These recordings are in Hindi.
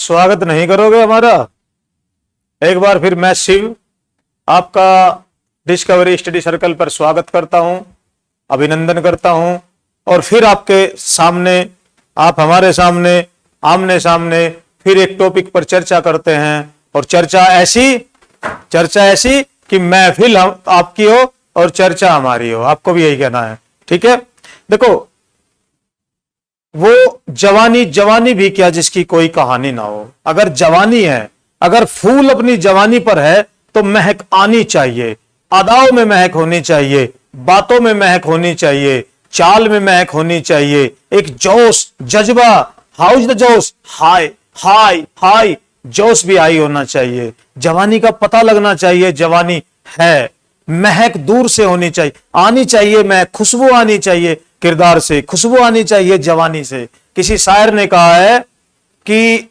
स्वागत नहीं करोगे हमारा? एक बार फिर मैं शिव आपका डिस्कवरी स्टडी सर्कल पर स्वागत करता हूं, अभिनंदन करता हूं और फिर आपके सामने, आप हमारे सामने आमने सामने फिर एक टॉपिक पर चर्चा करते हैं। और चर्चा ऐसी कि महफिल आपकी हो और चर्चा हमारी हो। आपको भी यही कहना है, ठीक है? देखो, वो जवानी भी क्या जिसकी कोई कहानी ना हो। अगर जवानी है, अगर फूल अपनी जवानी पर है तो महक आनी चाहिए, अदाओं में महक होनी चाहिए, बातों में महक होनी चाहिए, चाल में महक होनी चाहिए, एक जोश, जज्बा, हाउस द जोश, हाय हाय हाय, जोश भी हाई होना चाहिए। जवानी का पता लगना चाहिए, जवानी है। महक दूर से होनी चाहिए, आनी चाहिए महक, खुशबू आनी चाहिए किरदार से, खुशबू आनी चाहिए जवानी से। किसी शायर ने कहा है कि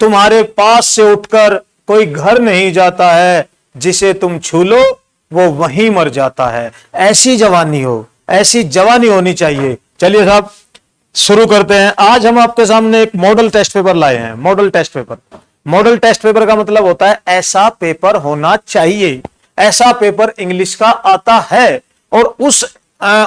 तुम्हारे पास से उठकर कोई घर नहीं जाता है, जिसे तुम छू लो वो वहीं मर जाता है। ऐसी जवानी हो, ऐसी जवानी होनी चाहिए। चलिए साहब शुरू करते हैं। आज हम आपके सामने एक मॉडल टेस्ट पेपर लाए हैं। Model test paper, model test paper का मतलब होता है ऐसा पेपर होना चाहिए, ऐसा पेपर इंग्लिश का आता है। और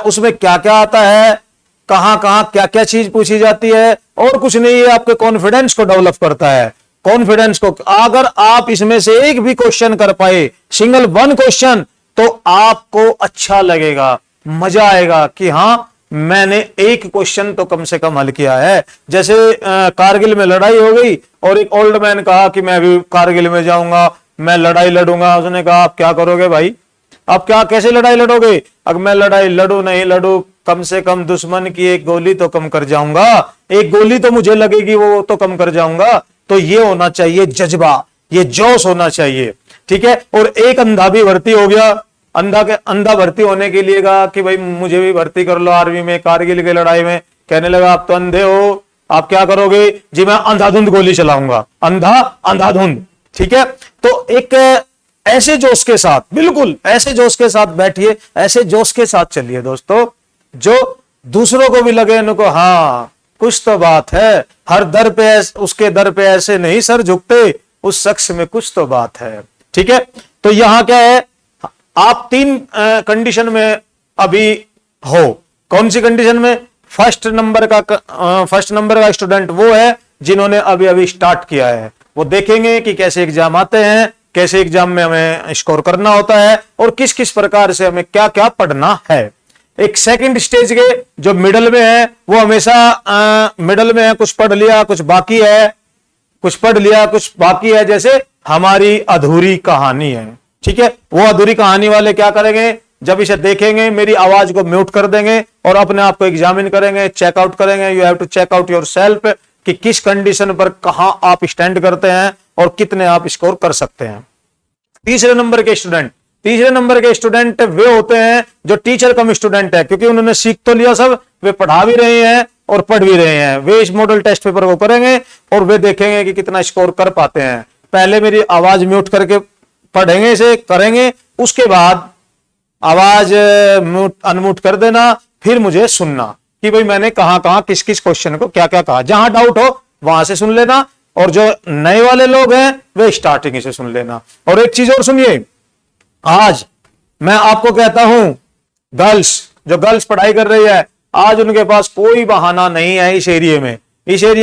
उसमें क्या क्या आता है, कहां कहां क्या क्या चीज पूछी जाती है, और कुछ नहीं, ये आपके कॉन्फिडेंस को डेवलप करता है। कॉन्फिडेंस को, अगर आप इसमें से एक भी क्वेश्चन कर पाए, सिंगल वन क्वेश्चन, तो आपको अच्छा लगेगा, मजा आएगा कि हां मैंने एक क्वेश्चन तो कम से कम हल किया है। जैसे कारगिल में लड़ाई हो गई और एक ओल्ड मैन कहा कि मैं भी कारगिल में जाऊंगा, मैं लड़ाई लड़ूंगा। उसने कहा आप क्या करोगे भाई, आप क्या कैसे लड़ाई लड़ोगे? अगर मैं लड़ाई लड़ू नहीं लड़ू, कम से कम दुश्मन की एक गोली तो कम कर जाऊंगा, एक गोली तो मुझे लगेगी, वो तो कम कर जाऊंगा। तो ये होना चाहिए जज्बा, ये जोश होना चाहिए, ठीक है? और एक अंधा भी भर्ती हो गया, अंधा भर्ती होने के लिए कहा कि भाई मुझे भी भर्ती कर लो आर्मी में, कारगिल की लड़ाई में। कहने लगा आप तो अंधे हो, आप क्या करोगे? जी मैं अंधाधुंध गोली चलाऊंगा, अंधाधुंध, ठीक है? तो एक ऐसे जोश के साथ, बिल्कुल ऐसे जोश के साथ बैठिए, ऐसे जोश के साथ चलिए दोस्तों, जो दूसरों को भी लगे इनको हाँ कुछ तो बात है। हर दर पे, उसके दर पे ऐसे नहीं सर झुकते, उस शख्स में कुछ तो बात है, ठीक है? तो यहां क्या है, आप तीन कंडीशन में अभी हो। कौन सी कंडीशन में? फर्स्ट नंबर का स्टूडेंट वो है जिन्होंने अभी अभी स्टार्ट किया है। वो देखेंगे कि कैसे एग्जाम आते हैं, कैसे एग्जाम में हमें स्कोर करना होता है और किस किस प्रकार से हमें क्या क्या पढ़ना है। एक सेकंड स्टेज के जो मिडल में है, वो हमेशा मिडल में है, कुछ पढ़ लिया कुछ बाकी है, कुछ पढ़ लिया कुछ बाकी है, जैसे हमारी अधूरी कहानी है, ठीक है? वो अधूरी कहानी वाले क्या करेंगे, जब इसे देखेंगे मेरी आवाज को म्यूट कर देंगे और अपने आप को एग्जामिन करेंगे, चेकआउट करेंगे। You have to check out yourself कि किस कंडीशन पर कहां आप स्टैंड करते हैं और कितने आप स्कोर कर सकते हैं। तीसरे नंबर के स्टूडेंट वे होते हैं जो टीचर कम स्टूडेंट है, क्योंकि उन्होंने सीख तो लिया सब, वे पढ़ा भी रहे हैं और पढ़ भी रहे हैं। वे इस मॉडल टेस्ट पेपर को करेंगे और वे देखेंगे कि कितना स्कोर कर पाते हैं। पहले मेरी आवाज म्यूट करके पढ़ेंगे, इसे करेंगे, उसके बाद आवाज अनम्यूट कर देना, फिर मुझे सुनना कि भाई मैंने कहां कहां किस किस क्वेश्चन को क्या क्या कहा। जहां डाउट हो वहां से सुन लेना, और जो नए वाले लोग हैं वे स्टार्टिंग से सुन लेना। और एक चीज और सुनिए, आज मैं आपको कहता हूं, जो गर्ल्स पढ़ाई कर रही है, आज उनके पास कोई बहाना नहीं है इस एरिया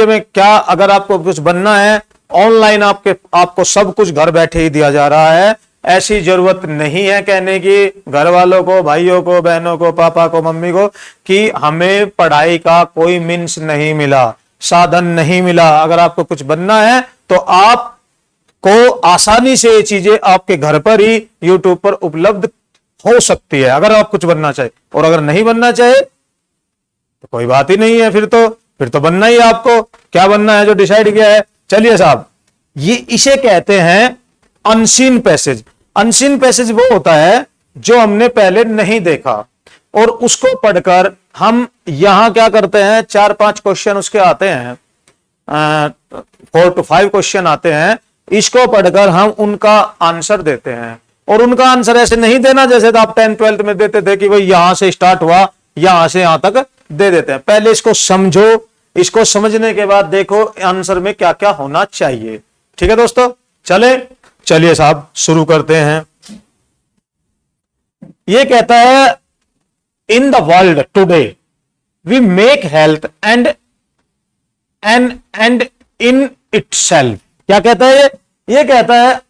में क्या, अगर आपको कुछ बनना है, ऑनलाइन आपको सब कुछ घर बैठे ही दिया जा रहा है। ऐसी जरूरत नहीं है कहने की घर वालों को, भाइयों को, बहनों को, पापा को, मम्मी को कि हमें पढ़ाई का कोई मीन्स नहीं मिला, साधन नहीं मिला। अगर आपको कुछ बनना है तो आपको आसानी से ये चीजें आपके घर पर ही यूट्यूब पर उपलब्ध हो सकती है, अगर आप कुछ बनना चाहे। और अगर नहीं बनना चाहे तो कोई बात ही नहीं है, फिर तो बनना ही है। आपको क्या बनना है जो डिसाइड किया है। चलिए साहब, ये इसे कहते हैं अनसीन पैसेज। अनसीन पैसेज वो होता है जो हमने पहले नहीं देखा, और उसको पढ़कर हम यहां क्या करते हैं, 4-5 क्वेश्चन उसके आते हैं, 4 to 5 क्वेश्चन आते हैं। इसको पढ़कर हम उनका आंसर देते हैं, और उनका आंसर ऐसे नहीं देना जैसे तो आप 10th-12th में देते थे कि भाई यहां से स्टार्ट हुआ, यहां से यहां तक दे देते हैं। पहले इसको समझो, इसको समझने के बाद देखो आंसर में क्या क्या होना चाहिए। ठीक है दोस्तों, चलिए साहब शुरू करते हैं। ये कहता है in the world today we make health end in itself. क्या कहता है ये कहता है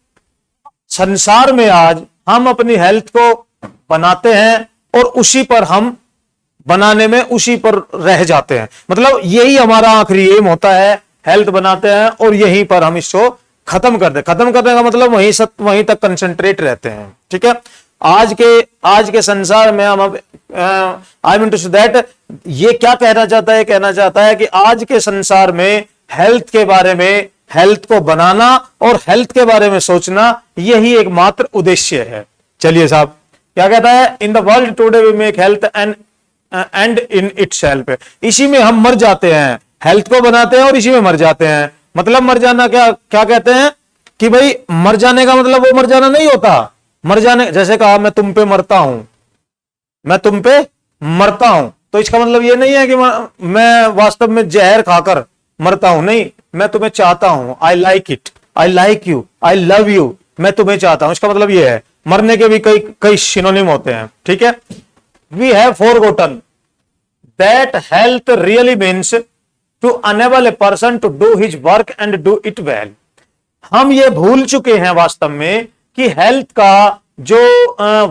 संसार में आज हम अपनी हेल्थ को बनाते हैं और उसी पर हम बनाने में उसी पर रह जाते हैं। मतलब यही हमारा आखिरी एम होता है, हेल्थ बनाते हैं और यहीं पर हम इसको खत्म करने का मतलब वहीं तक कंसंट्रेट रहते हैं। ठीक है, आज के संसार में हम I mean to say that ये क्या कहना चाहता है कि आज के संसार में हेल्थ के बारे में, हेल्थ को बनाना और हेल्थ के बारे में सोचना यही एकमात्र उद्देश्य है। चलिए साहब क्या कहता है, in the world today we make health end in itself. इसी में हम मर जाते हैं, हेल्थ को बनाते हैं और इसी में मर जाते हैं। मतलब मर जाना क्या कहते हैं कि भाई मर जाने का मतलब वो मर जाना नहीं होता। मर जाने जैसे कहा मैं तुम पे मरता हूं, तो इसका मतलब ये नहीं है कि मैं वास्तव में जहर खाकर मरता हूं। नहीं, मैं तुम्हें चाहता हूं, I like it, I like you, I love you, मैं तुम्हें चाहता हूं। इसका मतलब ये है। मरने के भी कई सिनोनिम होते हैं। ठीक है, we have forgotten that health really means to enable a person to do his work and do it well. हम ये भूल चुके हैं वास्तव में कि हेल्थ का जो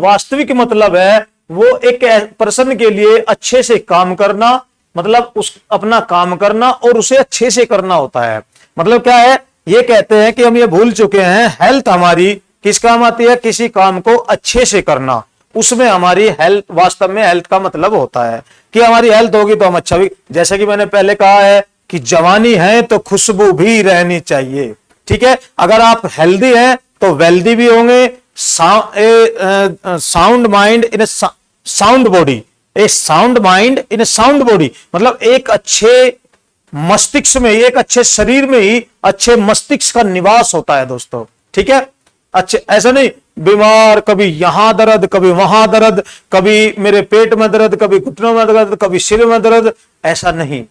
वास्तविक मतलब है वो एक पर्सन के लिए अच्छे से काम करना, मतलब उस अपना काम करना और उसे अच्छे से करना होता है। मतलब क्या है, ये कहते हैं कि हम ये भूल चुके हैं हेल्थ हमारी किस काम आती है, किसी काम को अच्छे से करना, उसमें हमारी हेल्थ, वास्तव में हेल्थ का मतलब होता है कि हमारी हेल्थ होगी तो हम अच्छा भी, जैसे कि मैंने पहले कहा है कि जवानी है तो खुशबू भी रहनी चाहिए। ठीक है, अगर आप हेल्दी हैं तो वेल्दी भी होंगे। Sound mind in A sound body, A sound mind in A sound body, मतलब एक अच्छे मस्तिष्क में, एक अच्छे शरीर में ही अच्छे मस्तिष्क का निवास होता है दोस्तों। ठीक है, अच्छे, ऐसा नहीं बीमार, कभी यहां दर्द, कभी वहां दर्द, कभी मेरे पेट में दर्द, कभी घुटनों में दर्द, कभी सिर में दर्द, ऐसा नहीं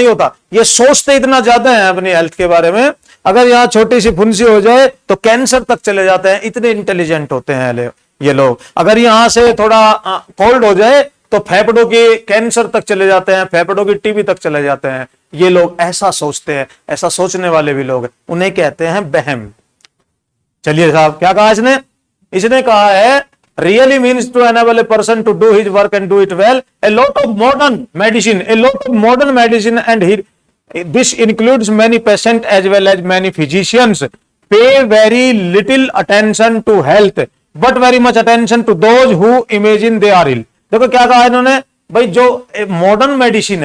होता। ये सोचते इतना ज्यादा है अपनी हेल्थ के बारे में, अगर यहाँ छोटी सी फुंसी हो जाए तो कैंसर तक चले जाते हैं, इतने इंटेलिजेंट होते हैं ये लोग। अगर यहां से थोड़ा कोल्ड हो जाए तो फेफड़ों के कैंसर तक चले जाते हैं, फेफड़ों की टीबी तक चले जाते हैं। ये लोग ऐसा सोचते हैं, ऐसा सोचने वाले भी लोग, उन्हें कहते हैं वहम। चलिए साहब क्या कहा इसने कहा है really means to enable a person to do his work and do it well. A lot of modern medicine and this includes many patients as well as many physicians pay very little attention to health but very much attention to those who imagine they are ill. देखो क्या कहा इन्होंने भाई, जो मॉडर्न मेडिसिन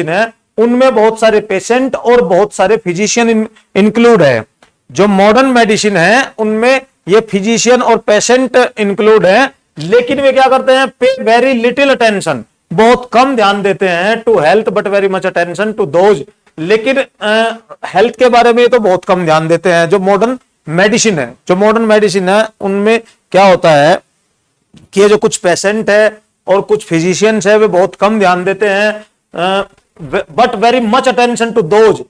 है उनमें बहुत सारे पेशेंट और बहुत सारे फिजिशियन इंक्लूड है। जो मॉडर्न मेडिसिन है उनमें ये फिजिशियन और पेशेंट इंक्लूड है, लेकिन वे क्या करते हैं, पे वेरी लिटिल अटेंशन, बहुत कम ध्यान देते हैं, to health but very much attention to those, लेकिन हेल्थ के बारे में तो बहुत कम ध्यान देते हैं। जो मॉडर्न मेडिसिन है उनमें क्या होता है कि जो कुछ पेशेंट है और कुछ फिजिशियंस है वे बहुत कम ध्यान देते हैं, but very much attention to those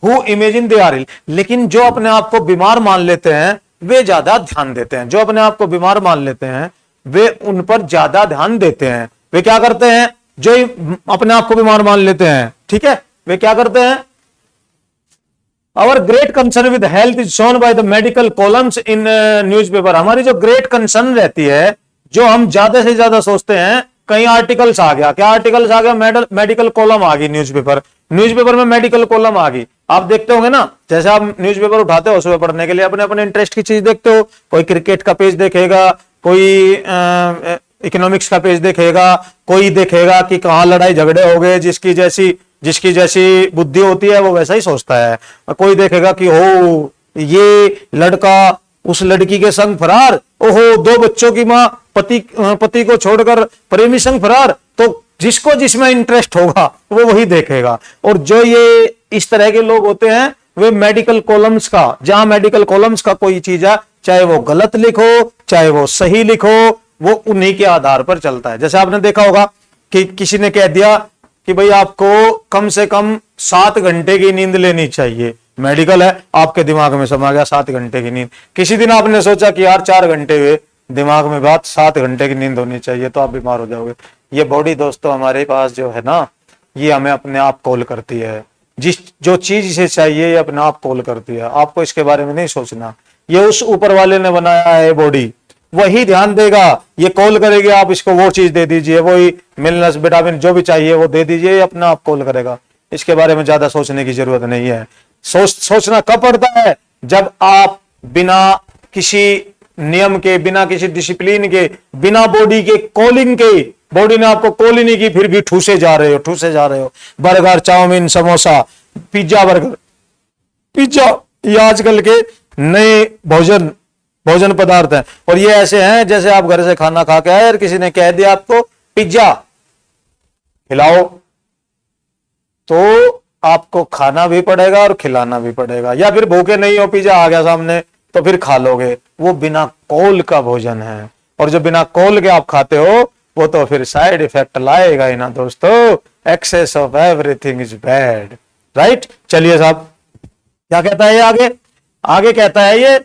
who imagine they are ill, लेकिन जो अपने आप को बीमार मान लेते हैं वे ज्यादा ध्यान देते हैं। जो अपने आप को बीमार मान लेते हैं वे उन पर ज्यादा ध्यान देते हैं। वे क्या करते हैं, जो अपने आप को बीमार मान लेते हैं, ठीक है, वे क्या करते हैं, our great concern with health is shown by the medical columns in newspaper. हमारी जो ग्रेट कंसर्न रहती है, जो हम ज्यादा से ज्यादा सोचते हैं, कहीं आर्टिकल्स आ गया, क्या आर्टिकल्स आ गया, मेडिकल कॉलम आ गई, न्यूज़पेपर में मेडिकल कॉलम आ गई। आप देखते होंगे ना, जैसे आप न्यूज़पेपर उठाते हो सुबह पढ़ने के लिए, अपने अपने इंटरेस्ट की चीज देखते हो, कोई क्रिकेट का पेज देखेगा, कोई इकोनॉमिक्स का पेज देखेगा, कोई देखेगा कि कहाँ लड़ाई झगड़े हो गए, जिसकी जैसी बुद्धि होती है वो वैसा ही सोचता है। कोई देखेगा कि हो ये लड़का उस लड़की के संग फरार, ओहो 2 बच्चों की मां पति को छोड़कर प्रेमी संग फरार, तो जिसको जिसमें इंटरेस्ट होगा वो वही देखेगा। और जो ये इस तरह के लोग होते हैं वे मेडिकल कॉलम्स का, जहां मेडिकल कॉलम्स का कोई चीज है, चाहे वो गलत लिखो चाहे वो सही लिखो, वो उन्हीं के आधार पर चलता है। जैसे आपने देखा होगा कि किसी ने कह दिया कि भाई आपको कम से कम 7 घंटे की नींद लेनी चाहिए। मेडिकल है, आपके दिमाग में समा गया 7 घंटे की नींद। किसी दिन आपने सोचा कि यार 4 घंटे हुए, दिमाग में बात 7 घंटे की नींद होनी चाहिए, तो आप बीमार हो जाओगे। ये बॉडी दोस्तों हमारे पास जो है ना, ये हमें अपने आप कॉल करती है। जो चीज इसे चाहिए ये अपने आप कॉल करती है। आपको इसके बारे में नहीं सोचना। ये उस ऊपर वाले ने बनाया है बॉडी, वही ध्यान देगा, ये कॉल करेगी, आप इसको वो चीज दे दीजिए, वही मिनरल्स विटामिन जो भी चाहिए वो दे दीजिए, अपना आप कॉल करेगा। इसके बारे में ज्यादा सोचने की जरूरत नहीं है। सोचना कब पड़ता है? जब आप बिना किसी नियम के, बिना किसी डिसिप्लिन के, बिना बॉडी के कॉलिंग के, बॉडी ने आपको कॉल ही नहीं की, फिर भी ठूसे जा रहे हो। Burger, chow mein, samosa, pizza, burger, pizza, ये आजकल के नए भोजन पदार्थ हैं। और ये ऐसे हैं जैसे आप घर से खाना खा के आए और किसी ने कह दिया आपको पिज्जा खिलाओ, तो आपको खाना भी पड़ेगा और खिलाना भी पड़ेगा। या फिर भूखे नहीं हो, पिज्जा आ गया सामने तो फिर खा लोगे। वो बिना कॉल का भोजन है, और जो बिना कॉल के आप खाते हो वो तो फिर साइड इफेक्ट लाएगा ही ना दोस्तों। Excess of everything is bad, right. चलिए साहब, क्या कहता है ये आगे कहता है ये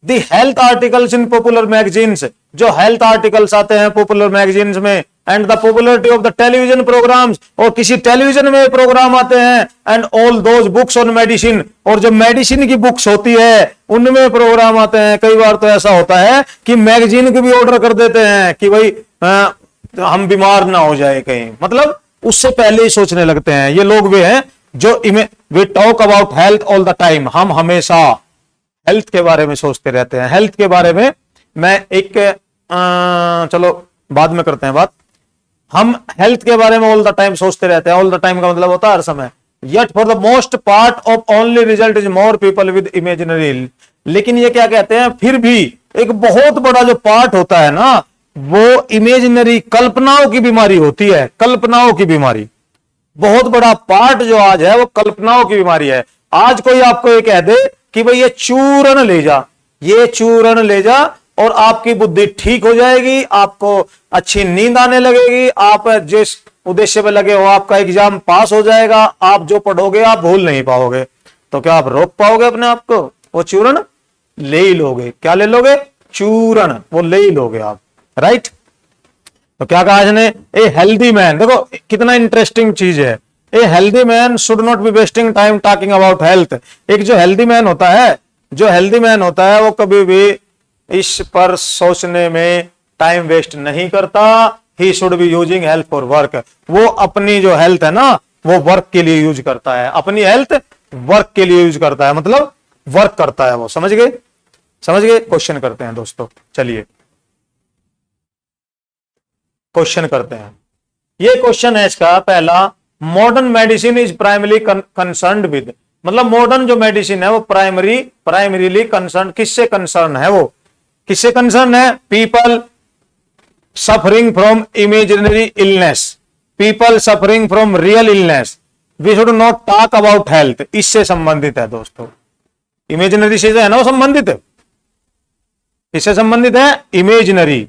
the health articles in popular magazines, जो हेल्थ आर्टिकल्स आते हैं पॉपुलर मैगजीन्स में, and the popularity of the television programs, और किसी टेलीविजन में प्रोग्राम आते हैं, and all those books on medicine, और जो मेडिसिन की बुक्स होती है उनमें प्रोग्राम आते हैं। कई बार तो ऐसा होता है कि मैगजीन को भी ऑर्डर कर देते हैं कि भाई हम बीमार ना हो जाए कहीं, मतलब उससे पहले ही सोचने लगते हैं। ये लोग वे हैं जो वे talk about health all the time. हम हमेशा हेल्थ के बारे में सोचते रहते हैं। हेल्थ के बारे में मैं एक चलो बाद में करते हैं बात। हम हेल्थ के बारे में ऑल द टाइम सोचते रहते हैं। ऑल द टाइम का मतलब होता है हर समय। Yet for the most part of only result is more people with imaginary. लेकिन ये क्या कहते हैं, फिर भी एक बहुत बड़ा जो पार्ट होता है ना, वो इमेजिनरी, कल्पनाओं की बीमारी होती है। कल्पनाओं की बीमारी, बहुत बड़ा पार्ट जो आज है वो कल्पनाओं की बीमारी है। आज कोई आपको ये कह दे कि भाई ये चूर्ण ले जा, ये चूर्ण ले जा और आपकी बुद्धि ठीक हो जाएगी, आपको अच्छी नींद आने लगेगी, आप जिस उद्देश्य पे लगे हो आपका एग्जाम पास हो जाएगा, आप जो पढ़ोगे आप भूल नहीं पाओगे, तो क्या आप रोक पाओगे अपने आप को? वो चूर्ण ले ही लोगे। क्या ले लोगे? चूर्ण, वो ले ही लोगे आप, राइट। तो क्या कहा इसने? ए हेल्दी मैन, देखो कितना इंटरेस्टिंग चीज है। A healthy man should not be wasting time talking about health. एक जो हेल्दी मैन होता है, जो हेल्दी मैन होता है वो कभी भी इस पर सोचने में टाइम वेस्ट नहीं करता। He should be using health for work. वो अपनी जो हेल्थ है ना वो वर्क के लिए यूज करता है। अपनी हेल्थ वर्क के लिए यूज करता है, मतलब वर्क करता है वो। समझ गए? समझ गए? क्वेश्चन करते हैं दोस्तों, चलिए क्वेश्चन करते हैं। ये क्वेश्चन है इसका पहला, modern medicine is primary concerned with, मतलब मॉडर्न जो मेडिसिन है वो प्राइमरीली कंसर्न, किससे कंसर्न है? वो किससे कंसर्न है? People suffering from imaginary illness, people suffering from real illness. We should not talk about health. इससे संबंधित है दोस्तों, इमेजिनरी से है ना वो संबंधित है, इससे संबंधित है इमेजिनरी।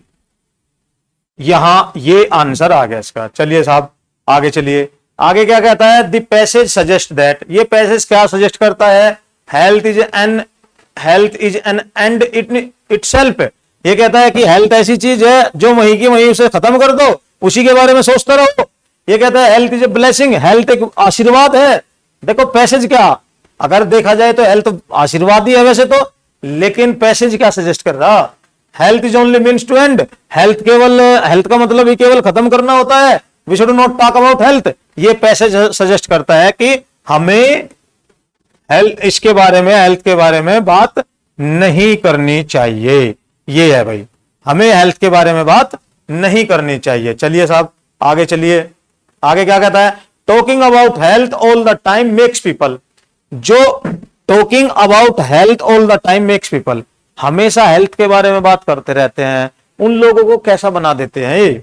यहां ये आंसर आ गया इसका। चलिए साहब आगे चलिए, आगे क्या कहता है? द पैसेज सजेस्ट दैट, ये पैसेज क्या सजेस्ट करता है? Health is an and itself. ये कहता है कि हेल्थ ऐसी चीज है जो वहीं की वहीं उसे खत्म कर दो, उसी के बारे में सोचते रहो। ये कहता है health is a blessing, health एक आशीर्वाद है। देखो पैसेज क्या, अगर देखा जाए तो हेल्थ आशीर्वाद ही है वैसे तो, लेकिन पैसेज क्या सजेस्ट कर रहा? Health is only means to end, health केवल, हेल्थ का मतलब ही केवल खत्म करना होता है। We should not talk about health. ये पैसेज सजेस्ट करता है कि हमें इसके बारे में, हेल्थ के बारे में बात नहीं करनी चाहिए। ये है भाई, हमें हेल्थ के बारे में बात नहीं करनी चाहिए। चलिए साहब आगे चलिए, आगे क्या कहता है? Talking about health all the time makes people, जो talking about health all the time makes people, हमेशा हेल्थ के बारे में बात करते रहते हैं, उन लोगों को कैसा बना देते हैं ये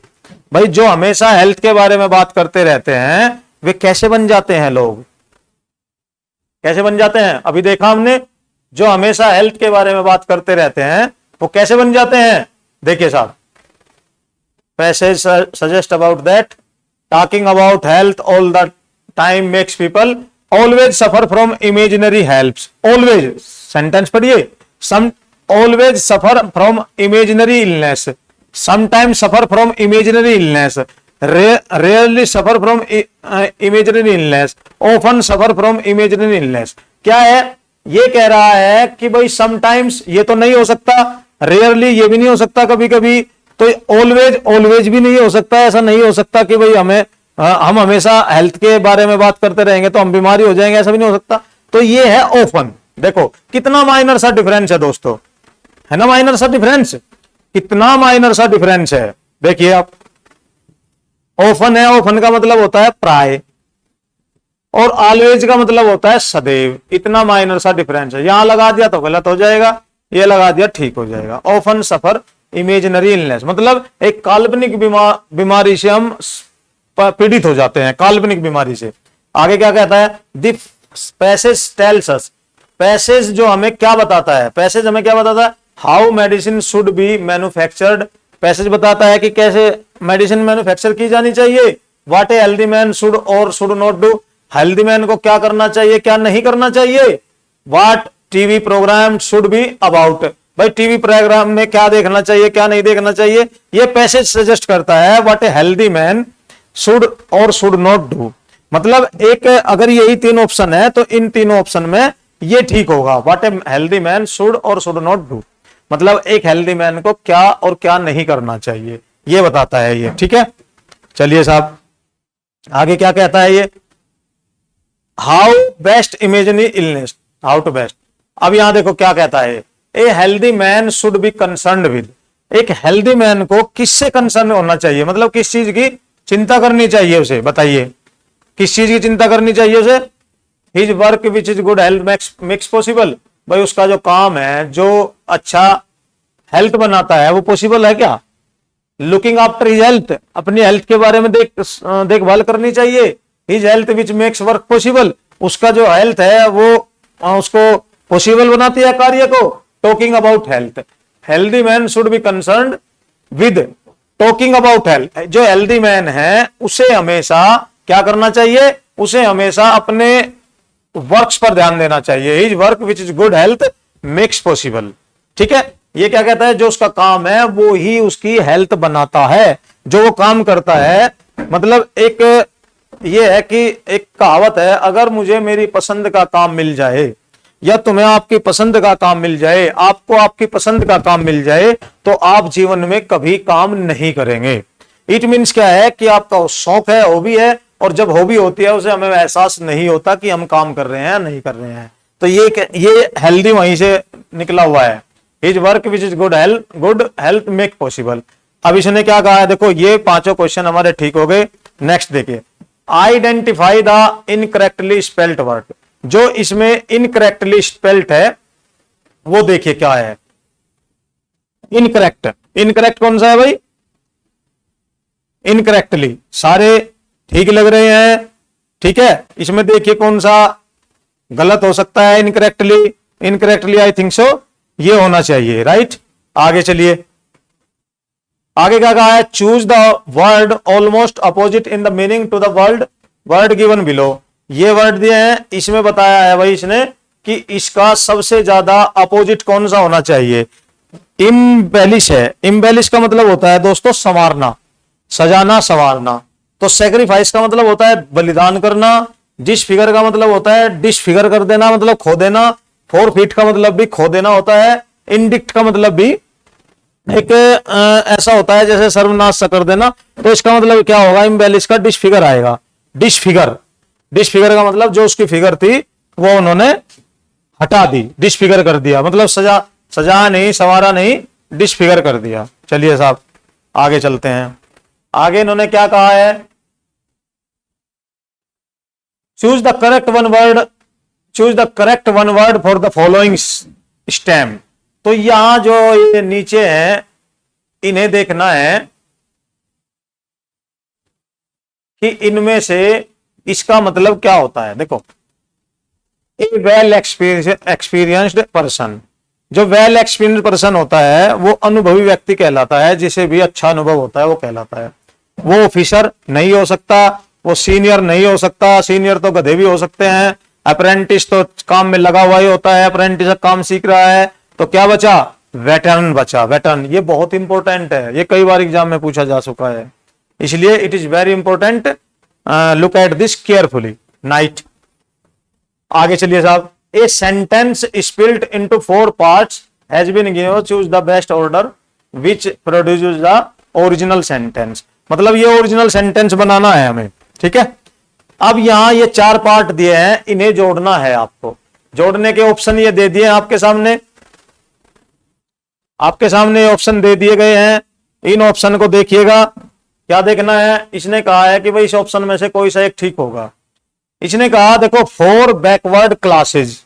भाई? जो हमेशा हेल्थ के बारे में बात करते रहते हैं वे कैसे बन जाते हैं? लोग कैसे बन जाते हैं? अभी देखा हमने, जो हमेशा हेल्थ के बारे में बात करते रहते हैं वो कैसे बन जाते हैं? देखिए साहब, passage suggest about that talking about health all the time makes people always suffer from imaginary helps. Always sentence पढ़िए, some always suffer from imaginary illness, sometime suffer from imaginary illness, rarely suffer from imaginary illness, often suffer from imaginary illness. क्या है, ये कह रहा है कि भाई समटाइम्स ये तो नहीं हो सकता, रेयरली ये भी नहीं हो सकता कभी कभी, तो ऑलवेज ऑलवेज भी नहीं हो सकता। ऐसा नहीं हो सकता कि भाई हम हमेशा हेल्थ के बारे में बात करते रहेंगे तो हम बीमारी हो जाएंगे, ऐसा भी नहीं हो सकता। तो ये है ऑफन। देखो कितना माइनर सा डिफरेंस है दोस्तों, है ना, माइनर सा डिफरेंस, कितना माइनर सा डिफरेंस है। देखिए आप, ऑफन है, ऑफन का मतलब होता है प्राय, और ऑलवेज का मतलब होता है सदैव। इतना माइनर सा डिफरेंस है, यहां लगा दिया तो गलत हो जाएगा, ये लगा दिया ठीक हो जाएगा। ऑफन सफर इमेजिनरी इलनेस मतलब एक काल्पनिक बीमारी से हम पीड़ित हो जाते हैं, काल्पनिक बीमारी से। आगे क्या कहता है, the passage tells us, passage जो हमें क्या बताता है, पैसेज हमें क्या बताता है, how medicine should be manufactured. Passage बताता है कि कैसे मेडिसिन मैन्युफैक्चर की जानी चाहिए। What a healthy man should और should not do, healthy man को क्या करना चाहिए क्या नहीं करना चाहिए। What TV program should be about, भाई टीवी प्रोग्राम में क्या देखना चाहिए क्या नहीं देखना चाहिए, ये पैसेज सजेस्ट करता है। What a healthy man should और शुड नॉट डू, मतलब एक अगर यही तीन ऑप्शन है तो इन तीनों ऑप्शन में ये ठीक होगा। What a healthy man should और शुड नॉट डू, मतलब एक हेल्दी मैन को क्या और क्या नहीं करना चाहिए, ये बताता है ये, ठीक है। चलिए साहब आगे क्या कहता है ये, how best imaginary illness, how to best. अब यहां देखो क्या कहता है, a healthy man should be concerned with, एक हेल्दी मैन को किससे कंसर्न होना चाहिए, मतलब किस चीज की चिंता करनी चाहिए उसे, बताइए किस चीज की चिंता करनी चाहिए उसे। His work which is good health makes possible, भाई उसका जो काम है जो अच्छा हेल्थ बनाता है वो पॉसिबल है क्या। लुकिंग आफ्टर हिज हेल्थ, अपनी हेल्थ के बारे में देखभाल करनी चाहिए। His health which makes work possible, उसका जो हेल्थ है वो उसको पॉसिबल बनाती है कार्य को। Talking about health, healthy man should be concerned with talking about health, जो हेल्दी मैन है उसे हमेशा क्या करना चाहिए, उसे हमेशा अपने वर्क्स पर ध्यान देना चाहिए। His work which is good health makes possible, ठीक है। ये क्या कहता है, जो उसका काम है वो ही उसकी हेल्थ बनाता है, जो वो काम करता है। मतलब एक ये है कि एक कहावत है, अगर मुझे मेरी पसंद का काम मिल जाए या तुम्हें आपकी पसंद का काम मिल जाए, आपको आपकी पसंद का काम मिल जाए तो आप जीवन में कभी काम नहीं करेंगे। इट मीन्स क्या है कि आपका शौक है, हॉबी है, और जब हॉबी होती है उसे हमें एहसास नहीं होता कि हम काम कर रहे हैं नहीं कर रहे हैं। तो ये हेल्दी वहीं से निकला हुआ है। His work which is good health make possible. अब इसने क्या कहा है, देखो ये पांचों क्वेश्चन हमारे ठीक हो गए। नेक्स्ट देखिए, identify the incorrectly spelt word, जो इसमें इनकरेक्टली स्पेल्ट है वो देखिए क्या है। इनकरेक्ट, इनकरेक्ट कौन सा है भाई, इनकरेक्टली, सारे ठीक लग रहे हैं, ठीक है। इसमें देखिए कौन सा गलत हो सकता है, incorrectly, incorrectly I think so ये होना चाहिए, राइट। आगे चलिए, आगे क्या कहा है, choose the word almost opposite in the meaning to the word given below. ये वर्ड दिए हैं, इसमें बताया है भाई इसने कि इसका सबसे ज्यादा अपोजिट कौन सा होना चाहिए। इम्बेलिश है, इम्बेलिश का मतलब होता है दोस्तों संवारना, सजाना संवारना। तो सेक्रीफाइस का मतलब होता है बलिदान करना। डिसफिगर का मतलब होता है डिसफिगर कर देना, मतलब खो देना। फोरफीट का मतलब भी खो देना होता है। इंडिक्ट का मतलब भी एक ऐसा होता है जैसे सर्वनाश सा कर देना। तो इसका मतलब क्या होगा, इम्बेलिश का डिसफिगर आएगा। डिसफिगर, डिसफिगर का मतलब जो उसकी फिगर थी वो उन्होंने हटा दी, डिसफिगर कर दिया, मतलब सजा नहीं, संवारा नहीं, डिसफिगर कर दिया। चलिए साहब आगे चलते हैं। आगे इन्होंने क्या कहा है, choose the correct one word for the following stem. तो यहां जो ये नीचे है इन्हें देखना है कि इनमें से इसका मतलब क्या होता है। देखो, ए वेल एक्सपीरियंस्ड पर्सन, जो वेल एक्सपीरियंस्ड पर्सन होता है वो अनुभवी व्यक्ति कहलाता है, जिसे भी अच्छा अनुभव होता है वो कहलाता है। वो ऑफिसर नहीं हो सकता, वो सीनियर नहीं हो सकता, सीनियर तो गधे भी हो सकते हैं, अप्रेंटिस तो काम में लगा हुआ ही होता है, अप्रेंटिस काम सीख रहा है, तो क्या बचा, वेटरन बचा। वेटरन ये बहुत इंपॉर्टेंट है, ये कई बार एग्जाम में पूछा जा चुका है, इसलिए it is very important, look at this carefully. Right, आगे चलिए साहब। A sentence split into 4 parts has been given, choose the best order which produces the original sentence. मतलब ये ओरिजिनल सेंटेंस बनाना है हमें, ठीक है। अब यहां ये 4 पार्ट दिए हैं, इन्हें जोड़ना है आपको। जोड़ने के ऑप्शन ये दे दिए आपके सामने, आपके सामने ऑप्शन दे दिए गए हैं। इन ऑप्शन को देखिएगा, क्या देखना है। इसने कहा है कि भाई इस ऑप्शन में से कोई सा एक ठीक होगा। इसने कहा देखो, 4 backward classes,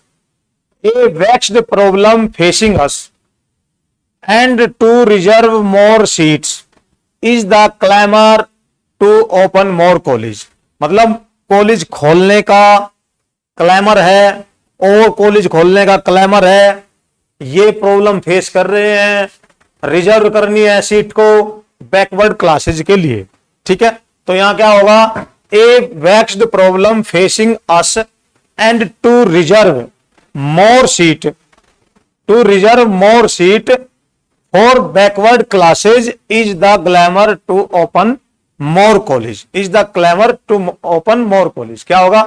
a vexed problem facing us and to reserve more seats is the clamour to open more college. मतलब कॉलेज खोलने का क्लैमर है, और कॉलेज खोलने का क्लैमर है, ये प्रॉब्लम फेस कर रहे हैं, रिजर्व करनी है सीट को बैकवर्ड क्लासेज के लिए, ठीक है। तो यहां क्या होगा, a vexed problem facing us and to reserve more seat, to reserve more seat for backward classes is the glamour to open more college, is the clamour to open more college. क्या होगा,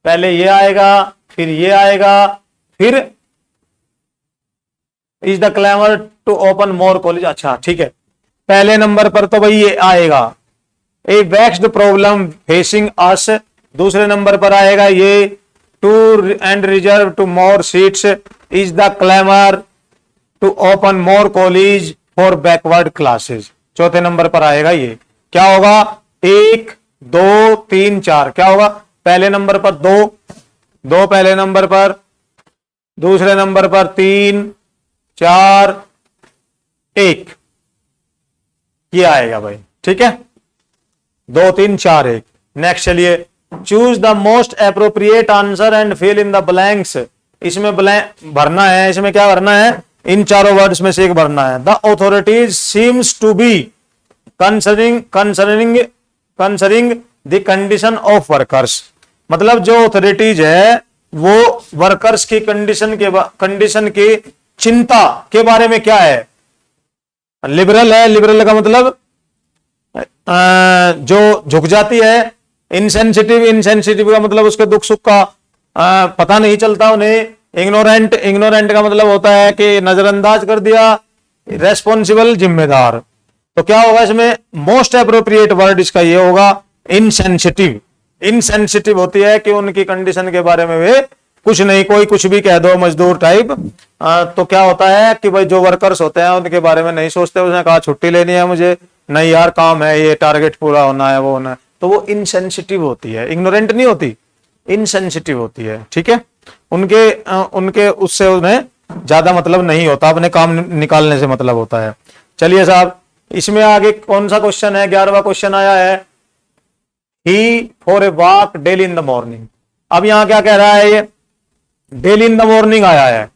पहले ये आएगा, फिर ये आएगा, फिर is the clamour to open more college. अच्छा ठीक है, पहले नंबर पर तो भाई ये आएगा a vexed problem facing us, दूसरे नंबर पर आएगा ये to end reserve to more seats is the clamour to open more college for backward classes. चौथे नंबर पर आएगा ये, क्या होगा, 1 2 3 4, क्या होगा, पहले नंबर पर 2 पहले नंबर पर, दूसरे नंबर पर 3 4 1, ये आएगा भाई, ठीक है, 2 3 4 1। नेक्स्ट चलिए, choose the most appropriate answer and fill in the blanks. इसमें ब्लैंक भरना है, इसमें क्या भरना है, इन चारों वर्ड्स में से एक भरना है। The authorities seems to be concerning the condition of workers. मतलब जो ऑथोरिटीज है वो वर्कर्स की कंडीशन की चिंता के बारे में क्या है, लिबरल है। लिबरल का मतलब जो झुक जाती है। इनसेंसिटिव का मतलब उसके दुख सुख का पता नहीं चलता उन्हें। इग्नोरेंट का मतलब होता है कि नजरअंदाज कर दिया। रेस्पॉन्सिबल, जिम्मेदार। तो क्या होगा इसमें, मोस्ट अप्रोप्रिएट वर्ड इसका ये होगा इनसेंसिटिव। इनसेंसिटिव होती है कि उनकी कंडीशन के बारे में वे कुछ नहीं, कोई कुछ भी कह दो, मजदूर टाइप। तो क्या होता है कि भाई जो वर्कर्स होते हैं उनके बारे में नहीं सोचते। उसने कहा छुट्टी लेनी है मुझे, नहीं यार काम है, ये टारगेट पूरा होना है, वो होना है, तो वो इनसेंसिटिव होती है। इग्नोरेंट नहीं होती, इनसेंसिटिव होती है, ठीक है। उनके उससे उन्हें ज्यादा मतलब नहीं होता, अपने काम निकालने से मतलब होता है। चलिए साहब, इसमें आगे कौन सा क्वेश्चन है, 11वां क्वेश्चन आया है, he for a walk daily in the morning. अब यहां क्या कह रहा है, ये डेली इन द मॉर्निंग आया है,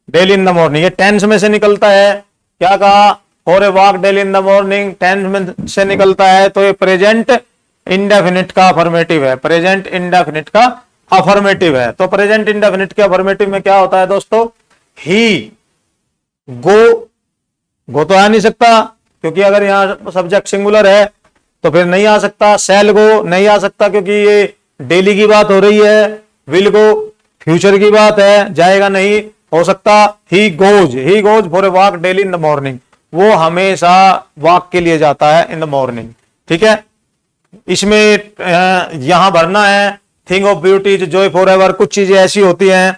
डेली इन द मॉर्निंग, ये टेंस में से निकलता है। क्या कहा, for a walk daily in the morning, tense में से निकलता है, तो ये प्रेजेंट इंडेफिनिट का अफर्मेटिव है। प्रेजेंट इंडेफिनिट का अफर्मेटिव है। तो प्रेजेंट इंडेफिनिट के अफर्मेटिव में क्या होता है दोस्तों, ही, गो तो आ नहीं सकता क्योंकि अगर यहां सब्जेक्ट सिंगुलर है तो फिर नहीं आ सकता। सेल गो नहीं आ सकता क्योंकि ये डेली की बात हो रही है। विल गो फ्यूचर की बात है, जाएगा नहीं हो सकता। He goes for a walk daily in the morning, वो हमेशा वॉक के लिए जाता है इन द मॉर्निंग, ठीक है। इसमें यहां भरना है thing of beauty, Joy for ever. कुछ चीजें ऐसी होती हैं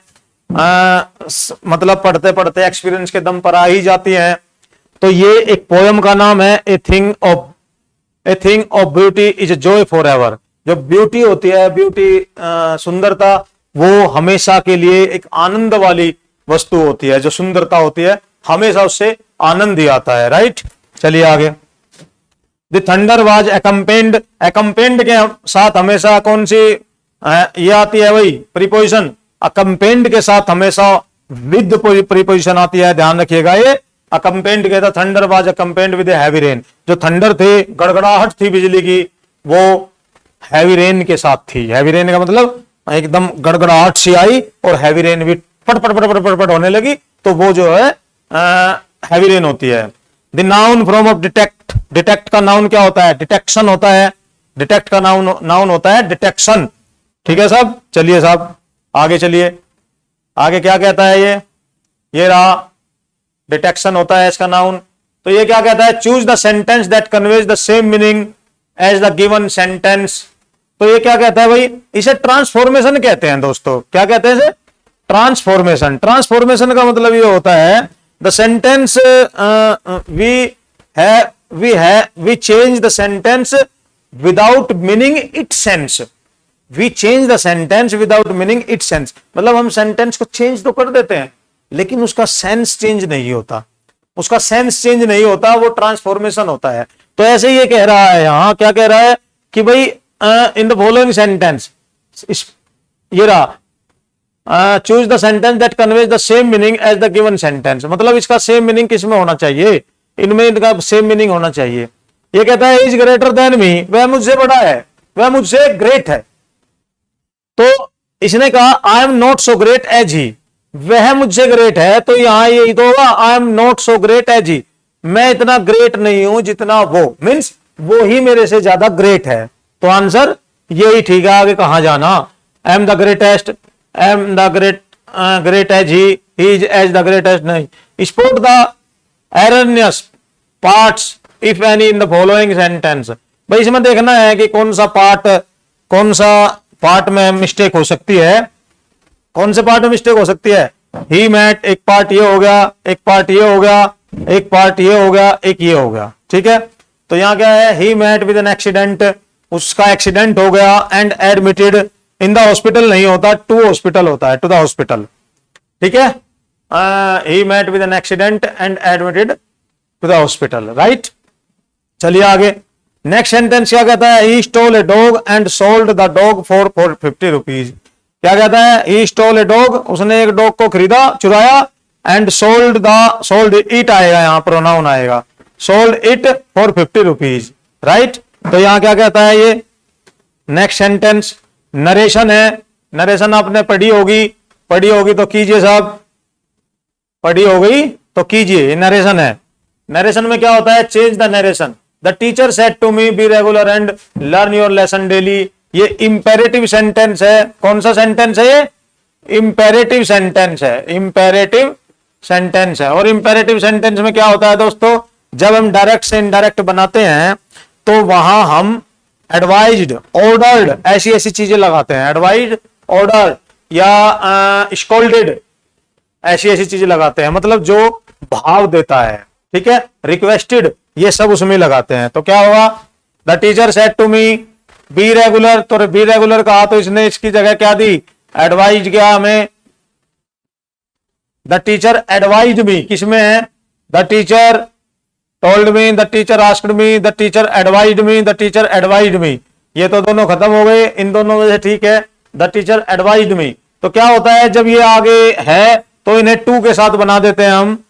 मतलब पढ़ते पढ़ते एक्सपीरियंस के दम पर आ ही जाती हैं। तो ये एक पोयम का नाम है, a thing of beauty is Joy for ever. जो ब्यूटी होती है, ब्यूटी सुंदरता, वो हमेशा के लिए एक आनंद वाली वस्तु होती है। जो सुंदरता होती है हमेशा उससे आनंद ही आता है, राइट। चलिए आगे, the thunder was accompanied. Accompanied के साथ हमेशा कौन सी ये आती है, वही प्रीपोजिशन। अकम्पेंड के साथ हमेशा विद प्रीपोजिशन आती है, ध्यान रखिएगा। ये अकम्पेन्ड किया था, thunder was accompanied with heavy rain. जो थंडर थे, गड़गड़ाहट थी बिजली की, वो हैवी रेन के साथ थी। हैवी रेन का मतलब एकदम गड़गड़ाहट सी आई और हैवी रेन भी पट पट पट पट पट पट होने लगी, तो वो जो है हैवी रेन होती है। The noun from of detect, detect का नाउन क्या होता है? डिटेक्शन होता है। डिटेक्ट का नाउन होता है डिटेक्शन। ठीक है साहब, चलिए साहब आगे चलिए, आगे क्या कहता है ये रहा, डिटेक्शन होता है इसका नाउन। तो ये क्या कहता है? Choose the sentence that conveys the same meaning as the given sentence. तो ये क्या कहता है भाई? इसे ट्रांसफॉर्मेशन कहते हैं दोस्तों। क्या कहते हैं इसे? ट्रांसफॉर्मेशन। ट्रांसफॉर्मेशन का मतलब ये होता है the sentence we change the sentence without meaning it sense. We change the sentence without meaning it sense, मतलब हम सेंटेंस को चेंज तो कर देते हैं लेकिन उसका सेंस चेंज नहीं होता। उसका सेंस चेंज नहीं होता, वो ट्रांसफॉर्मेशन होता है। तो ऐसे ये कह रहा है यहां, क्या कह रहा है कि भाई इन द फॉलोइंग सेंटेंस, ये रहा choose the sentence that conveys the same meaning as the given sentence. मतलब इसका सेम मीनिंग किस में होना चाहिए? इनमें इनका सेम मीनिंग होना चाहिए। ये कहता है इज ग्रेटर देन मी, वह मुझसे बड़ा है, वह मुझसे ग्रेट है। तो इसने कहा I am not so great as he, वह मुझसे ग्रेट है, तो यहां यही तो होगा I am not so great as he, मैं इतना ग्रेट नहीं हूं जितना वो, मीन्स वो ही मेरे से ज्यादा ग्रेट है। तो आंसर यही ठीक है, आगे कहां जाना? I am the greatest, I am the great as he is as the greatest नहीं। Spot the erroneous parts if any in the following sentence. भाई इसमें देखना है कि कौन सा पार्ट में मिस्टेक हो सकती है। कौन से पार्ट में मिस्टेक हो सकती है? ही मैट, एक पार्ट ये हो गया, एक पार्ट ये हो गया, एक पार्ट ये हो गया, एक ये हो गया। ठीक है, तो यहां क्या है? He met with an accident, उसका एक्सीडेंट हो गया, and admitted in the hospital नहीं होता, टू हॉस्पिटल होता है, टू द हॉस्पिटल। ठीक है, he met with an accident and admitted to the hospital, right. चलिए आगे, नेक्स्ट सेंटेंस क्या कहता है? He stole a dog and sold the dog for 50 rupees. क्या कहता है? ही स्टोल ए डॉग, उसने एक डॉग को खरीदा, चुराया, एंड सोल्ड इट आएगा, यहां प्रोनाउन आएगा, sold it for 50 rupees, right. तो यहां क्या कहता है? ये नेक्स्ट सेंटेंस नरेशन है। नरेशन आपने पढ़ी होगी तो कीजिए साहब, पढ़ी हो गई तो कीजिए, ये नरेशन है। नरेशन में क्या होता है? Change the narration. The teacher said to me be regular and learn your lesson daily. ये इंपेरेटिव सेंटेंस है। कौन सा सेंटेंस है ये? इंपेरेटिव सेंटेंस है, इंपेरेटिव सेंटेंस है। और इंपेरेटिव सेंटेंस में क्या होता है दोस्तों? जब हम डायरेक्ट से इनडायरेक्ट बनाते हैं तो वहां हम एडवाइज्ड, ऑर्डर्ड, ऐसी चीजें लगाते हैं। एडवाइज्ड, ऑर्डर या स्कोल्डेड, ऐसी चीजें लगाते हैं, मतलब जो भाव देता है। ठीक है, रिक्वेस्टेड, ये सब उसमें लगाते हैं। तो क्या होगा? The teacher said to me be regular, तो बी रेगुलर कहा तो इसने इसकी जगह क्या दी? एडवाइज किया हमें। द टीचर एडवाइज मी किसमें है? The teacher told me, the teacher asked me, the teacher advised me, the teacher advised me. ये तो दोनों खत्म हो गए, इन दोनों में से ठीक है। द टीचर एडवाइज्ड मी, तो क्या होता है जब ये आगे है तो इन्हें टू के साथ बना देते हैं हम।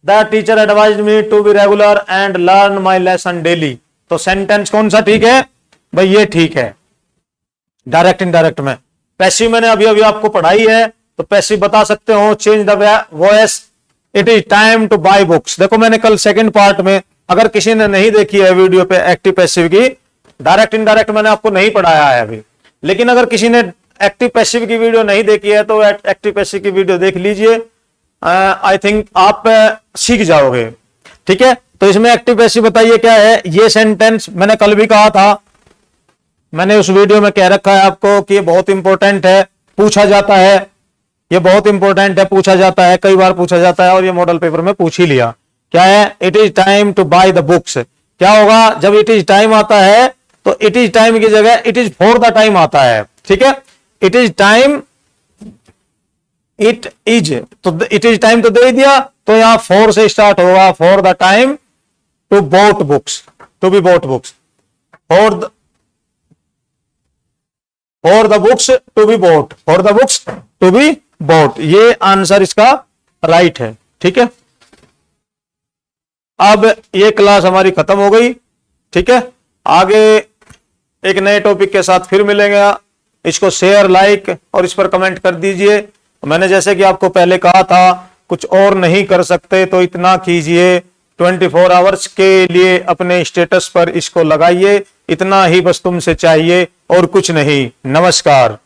The teacher advised me to be regular and learn my lesson daily. तो सेंटेंस कौन सा ठीक है भाई? ये ठीक है। डायरेक्ट इनडायरेक्ट में पैसिव मैंने अभी आपको पढ़ाई है, तो पैसिव बता सकते हो, change the voice, it is time to buy books. देखो मैंने कल सेकंड पार्ट में, अगर किसी ने नहीं देखी है वीडियो पे एक्टिव पैसिव की, डायरेक्ट इनडायरेक्ट मैंने आपको नहीं पढ़ाया है अभी, लेकिन अगर किसी ने एक्टिव पैसिव की वीडियो नहीं देखी है तो एक्टिव पैसिव की वीडियो देख लीजिए। आई थिंक आप सीख जाओगे। ठीक है, तो इसमें एक्टिव पैसिव बताइए क्या है? ये सेंटेंस मैंने कल भी कहा था, मैंने उस वीडियो में कह रखा है आपको कि ये बहुत इंपॉर्टेंट है, पूछा जाता है, ये बहुत इंपॉर्टेंट है, पूछा जाता है, कई बार पूछा जाता है, और ये मॉडल पेपर में पूछ ही लिया। क्या है? It is time to buy the books. क्या होगा जब इट इज टाइम आता है? तो इट इज टाइम की जगह it is for the time आता है। ठीक है, it is time, it is, तो इट इज टाइम तो दे दिया, तो यहां फॉर से स्टार्ट होगा, for the time to bought books, to be bought books, for the books to be bought, for the books to be bought. ये आंसर इसका राइट है। ठीक है, अब ये क्लास हमारी खत्म हो गई, ठीक है। आगे एक नए टॉपिक के साथ फिर मिलेंगे। इसको शेयर, लाइक और इस पर कमेंट कर दीजिए। मैंने जैसे कि आपको पहले कहा था, कुछ और नहीं कर सकते तो इतना कीजिए, 24 आवर्स के लिए अपने स्टेटस पर इसको लगाइए। इतना ही बस तुमसे चाहिए और कुछ नहीं। नमस्कार।